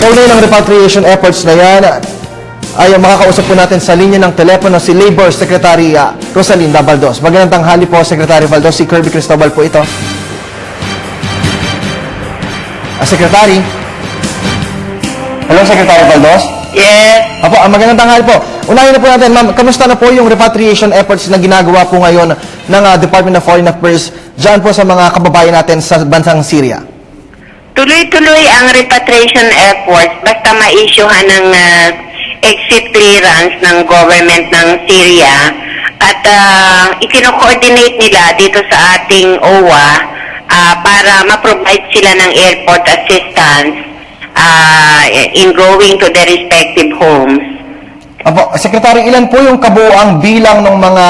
Kaugnay ng repatriation efforts na yan, ay makakausap po natin sa linya ng telepono si Labor Secretary Rosalinda Baldos. Magandang tanghali po, Secretary Baldos. Si Kirby Cristobal po ito. Secretary? Hello, Secretary Baldos? Yes. Apo, magandang tanghali po. Unahin na po natin, ma'am, kamusta na po yung repatriation efforts na ginagawa po ngayon ng Department of Foreign Affairs dyan po sa mga kababayan natin sa bansang Syria? Tuloy-tuloy ang repatriation efforts basta ma-issuehan ng exit clearance ng government ng Syria at ikino-coordinate nila dito sa ating OWA para ma-provide sila ng airport assistance in going to their respective homes. Apo, Secretary, ilan po yung kabuuang bilang ng mga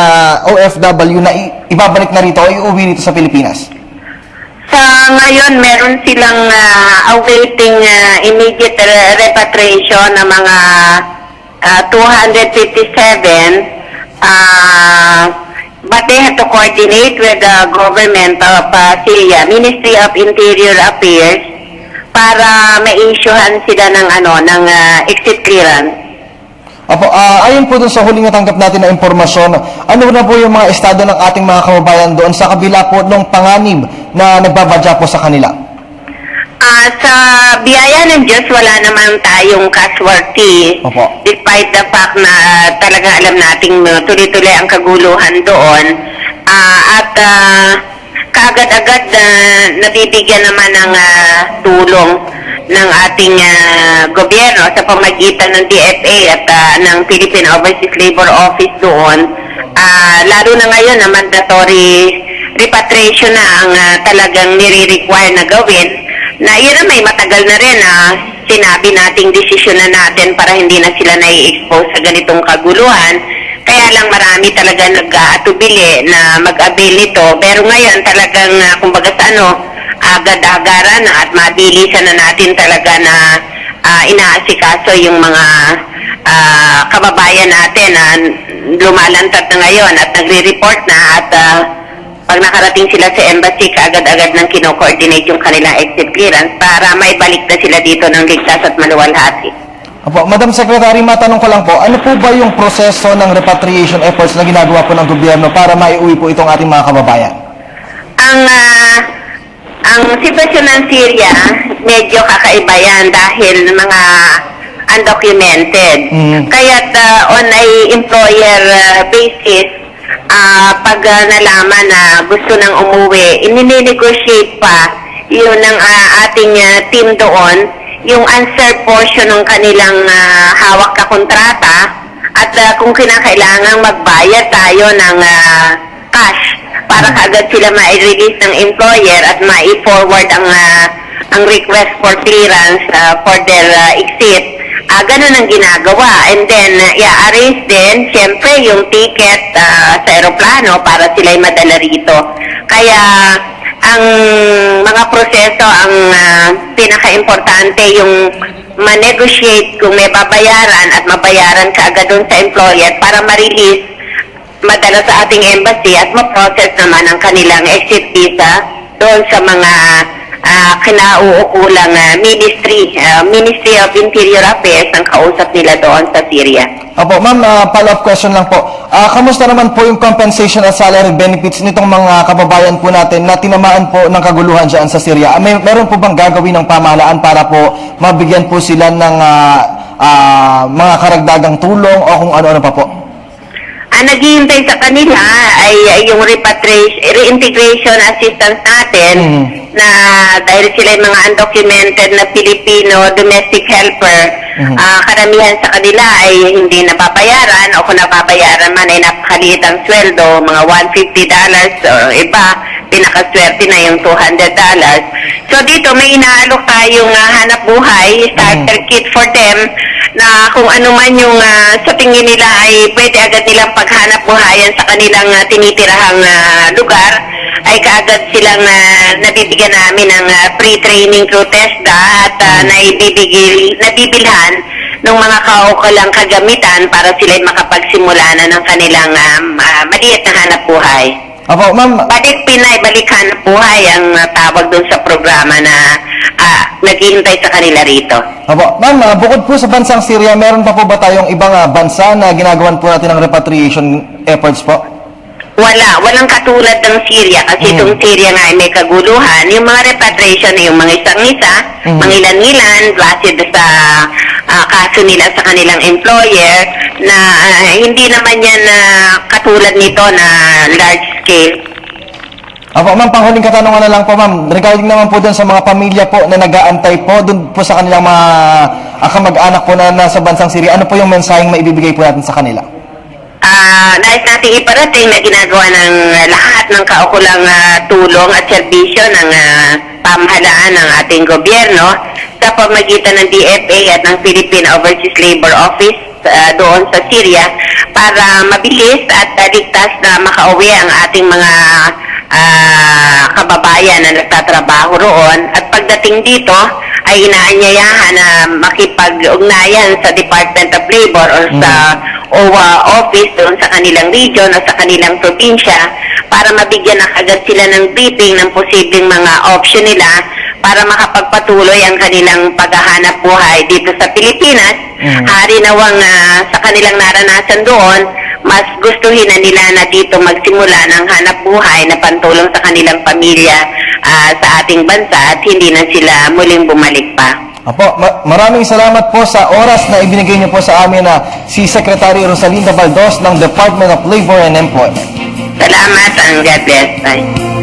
OFW na ibabalik na rito o iuwi rito sa Pilipinas? Sa ngayon, meron silang awaiting immediate repatriation ng mga 257, but they have to coordinate with the government of Syria, Ministry of Interior Affairs, para ma-issuehan sila ng exit clearance. Apo, ayon po dun sa huling natanggap natin na impormasyon, ano na po yung mga estado ng ating mga kababayan doon sa kabila po ng panganib na nagbabadya po sa kanila? Sa biyaya ng Diyos, wala naman tayong casualty. Opo. Despite the fact na talaga alam nating tuloy-tuloy ang kaguluhan doon. Kaagad-agad nabibigyan naman ng tulong ng ating gobyerno sa pamagitan ng DFA at ng Philippine Overseas Labor Office doon. Lalo na ngayon na mandatory repatriation na ang talagang nire-require na gawin, na yun na may matagal na rin sinabi nating desisyon na natin para hindi na sila nai-expose sa ganitong kaguluhan. Kaya lang marami talaga nag-aatubili na mag-avail nito. Pero ngayon talagang kumbaga sa agad-agaran na at mabilisan na natin talaga na inaasikaso yung mga kababayan natin na lumalantad na ngayon at nagre-report na at pag nakarating sila sa embassy, kaagad-agad nang kino-coordinate yung kanilang exit clearance para maibalik na sila dito ng ligtas at maluwalhati. Apo, Madam Secretary, matanong ko lang po, ano po ba yung proseso ng repatriation efforts na ginagawa po ng gobyerno para maiuwi po itong ating mga kababayan? Ang sitwasyon ng Syria, medyo kakaiba yan dahil mga undocumented. Kaya't on a employer basis, pag nalaman na gusto nang umuwi, ininegotiate pa yun ng ating team doon, yung unserved portion ng kanilang hawak na kontrata at kung kinakailangang magbayad tayo ng cash para kaagad sila ma-release ng employer at ma-forward ang request for clearance for their exit. Ganun ang ginagawa. And then, i-arrange din, siyempre, yung ticket sa aeroplano para sila'y madala rito. Kaya, ang mga proseso, ang pinaka-importante, yung ma-negotiate kung may babayaran at mabayaran kaagad doon sa employer para ma-release, madala sa ating embassy at ma-process naman ang kanilang exit visa doon sa mga kinauukulang Ministry of Interior Affairs ang kausap nila doon sa Syria. Opo, ma'am, follow-up question lang po. Kamusta naman po yung compensation at salary benefits nitong mga kababayan po natin na tinamaan po ng kaguluhan dyan sa Syria? Meron po bang gagawin ng pamahalaan para po mabigyan po sila ng mga karagdagang tulong o kung ano-ano pa po? Ang naghihintay sa kanila ay yung reintegration assistance natin na dahil sila yung mga undocumented na Filipino domestic helper, karamihan sa kanila ay hindi napapayaran o kung napapayaran man ay napakaliit ang sweldo, mga $150 o iba, pinakaswerte na yung $200. So dito may inaalok tayong hanap buhay, starter kit for them, na kung ano man yung sa tingin nila ay pwede agad nilang paghanap buhayan sa kanilang tinitirahang lugar, ay kaagad silang nabibigyan namin ng pre-training through TESDA at nabibilhan ng mga kaukulang kagamitan para sila'y makapagsimula na ng kanilang maliit na hanap buhay. Opo, ma'am. Balik Pinay, balik hanap buhay ang tawag doon sa programa na naghihintay sa kanila rito. Opo, ma'am, bukod po sa bansang Syria, meron pa po ba tayong ibang bansa na ginagawan po natin ng repatriation efforts po? Walang katulad ng Syria kasi itong Syria nga ay may kaguluhan. Yung mga repatriation ay yung mga isang-isa, mga ilan-ilan, base sa kaso nila sa kanilang employer na hindi naman yan katulad nito na large scale. Opo, ma'am, panghuling katanungan na lang po, ma'am. Regarding naman po dun sa mga pamilya po na nag-aantay po, dun po sa kanilang mga kamag-anak po na nasa bansang Syria, ano po yung mensaheng maibibigay po natin sa kanila? Nais natin iparating na ginagawa ng lahat ng kaukulang tulong at serbisyo ng pamahalaan ng ating gobyerno sa pamagitan ng DFA at ng Philippine Overseas Labor Office doon sa Syria para mabilis at ligtas na makauwi ang ating mga kababayan na nagtatrabaho roon. At pagdating dito ay inaanyayahan na makipag-ugnayan sa Department of Labor o sa OWA office doon sa kanilang region o sa kanilang probinsya para mabigyan na agad sila ng briefing ng posibleng mga option nila para makapagpatuloy ang kanilang paghahanap buhay dito sa Pilipinas. Hari nawang sa kanilang naranasan doon, mas gustuhin na nila na dito magsimula ng hanap buhay na pantulong sa kanilang pamilya sa ating bansa at hindi na sila muling bumalik pa. Opo, maraming salamat po sa oras na ibinigay niyo po sa amin na si Secretary Rosalinda Baldos ng Department of Labor and Employment. Salamat and God bless. Bye.